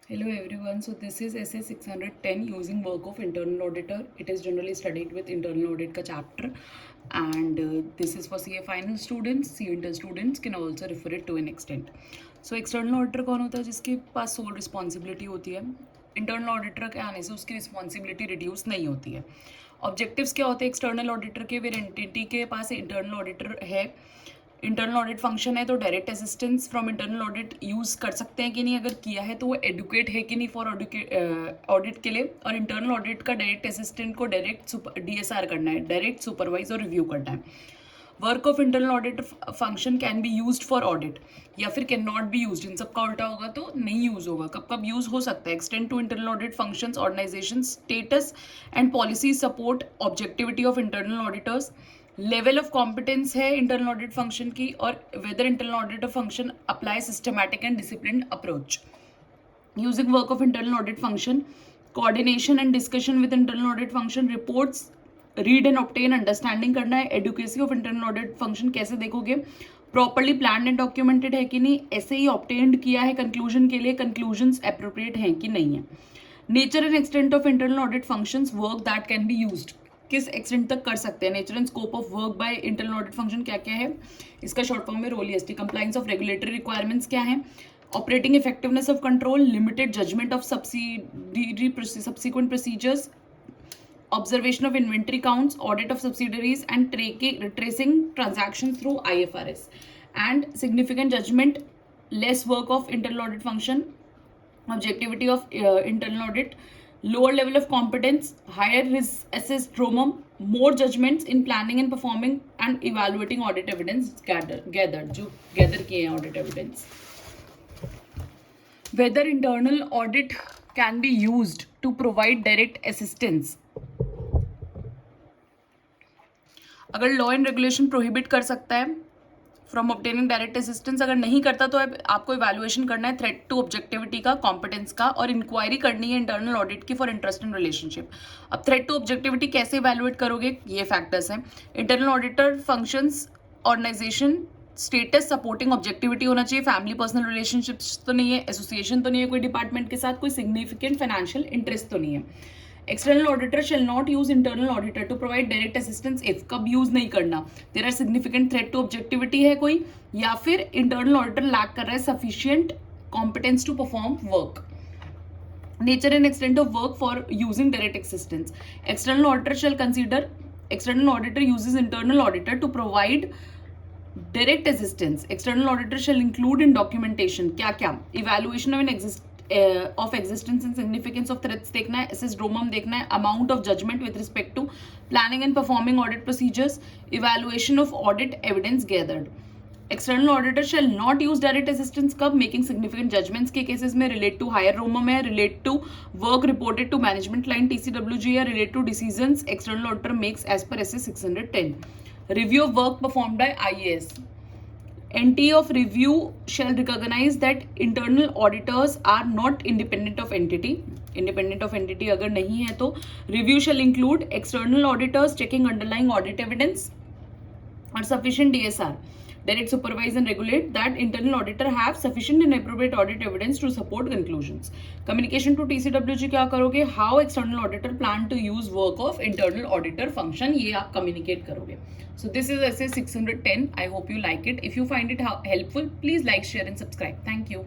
Hello everyone. So this is SA 610 using work of internal auditor. It is generally studied with internal audit ka chapter, and this is for CA final students. CA inter students can also refer it to an extent. So external auditor कौन होता है जिसके पास sole responsibility होती है. Internal auditor के आने से उसकी रिस्पॉन्सिबिलिटी रिड्यूस नहीं होती है. ऑब्जेक्टिव्स क्या होते हैं एक्सटर्नल ऑडिटर के. वेर एंटिटी के पास इंटरनल ऑडिटर है, इंटरनल ऑडिट फंक्शन है, तो direct assistance from internal audit use कर सकते हैं कि नहीं, अगर किया है तो वो एडुकेट है कि नहीं फॉर ऑडिट के लिए. और इंटरनल ऑडिट का डायरेक्ट असिस्टेंट को डायरेक्ट DSR करना है, डायरेक्ट सुपरवाइज और रिव्यू करना है. Work of internal audit function can be use for audit या फिर कैन नॉट बी यूज. इन सबका उल्टा होगा तो नहीं यूज होगा. कब कब यूज हो सकता है. Extend to internal audit functions organisation status and policy support objectivity of internal auditors. Level of competence है इंटरनल ऑडिट फंक्शन की, और whether internal audit function apply systematic and discipline approach. Using work of internal audit function, coordination and discussion with internal audit function, reports read and obtain understanding करना है. Adequacy of internal audit function कैसे देखोगे, properly plan and documented है कि नहीं, ऐसे ही obtained किया है कंक्लूजन के लिए, कंक्लूजन्स एप्रोप्रिएट हैं कि नहीं है. Nature and extent of internal audit functions, work that can be used, किस एक्सटेंट तक कर सकते हैं. Nature and scope of work by internal audit function क्या क्या है, इसका शॉर्ट फॉर्म में role ST. Compliance of regulatory requirements क्या है, operating effectiveness of control, limited judgment of subsequent procedures, observation of inventory counts, audit of subsidiaries, and tracing transactions through IFRS. And significant judgment, less work of internal audit function, objectivity of internal audit, lower level of competence, higher risk assessed ROMM, more judgments in planning and performing and evaluating audit evidence gathered जो gather किए हैं audit evidence. Whether internal audit can be used to provide direct assistance. अगर law and regulation prohibit कर सकता है from obtaining direct assistance, अगर नहीं करता तो आपको इवैल्यूएशन करना है थ्रेट टू ऑब्जेक्टिविटी का, कॉम्पिटेंस का, और इंक्वायरी करनी है इंटरनल ऑडिट की फॉर इंटरेस्ट एंड रिलेशनशिप. अब थ्रेट टू ऑब्जेक्टिविटी कैसे इवैल्यूएट करोगे, ये फैक्टर्स हैं. Internal auditor functions, organisation status, supporting objectivity होना चाहिए, फैमिली पर्सनल रिलेशनशिप्स तो नहीं है, एसोसिएशन तो नहीं है कोई डिपार्टमेंट के साथ, कोई सिग्निफिकेंट फाइनेंशियल इंटरेस्ट तो नहीं है. External auditor shall not use internal auditor to provide direct assistance if, कब यूज नहीं करना, there are significant threat to objectivity है कोई, या फिर इंटरनल ऑडिटर लैक कर रहा है sufficient competence to perform work. Nature and extent of work for using direct assistance. External auditor shall consider, external auditor uses internal auditor to provide direct assistance. External auditor shall include in documentation क्या क्या, evaluation of an of existence and significance of threats देखना है, assessed ROMM देखना है, amount of judgment with respect to planning and performing audit procedures, evaluation of audit evidence gathered. External auditor shall not use direct assistance कब, making significant judgments के cases में, relate to higher ROMM है, relate to work reported to management line TCWG या relate to decisions external auditor makes as per SA 610. Review of work performed by IAS. NT of review shall recognize that internal auditors are not independent of entity. Independent of entity अगर नहीं है तो review shall include external auditors checking underlying audit evidence or sufficient DSR. Direct supervise and regulate that internal auditor have sufficient and appropriate audit evidence to support conclusions. Communication to TCWG क्या करोगे, how external auditor plan to use work of internal auditor function, ये आप communicate करोगे. So this is SA 610. I hope you like it. If you find it helpful, please like, share and subscribe. Thank you.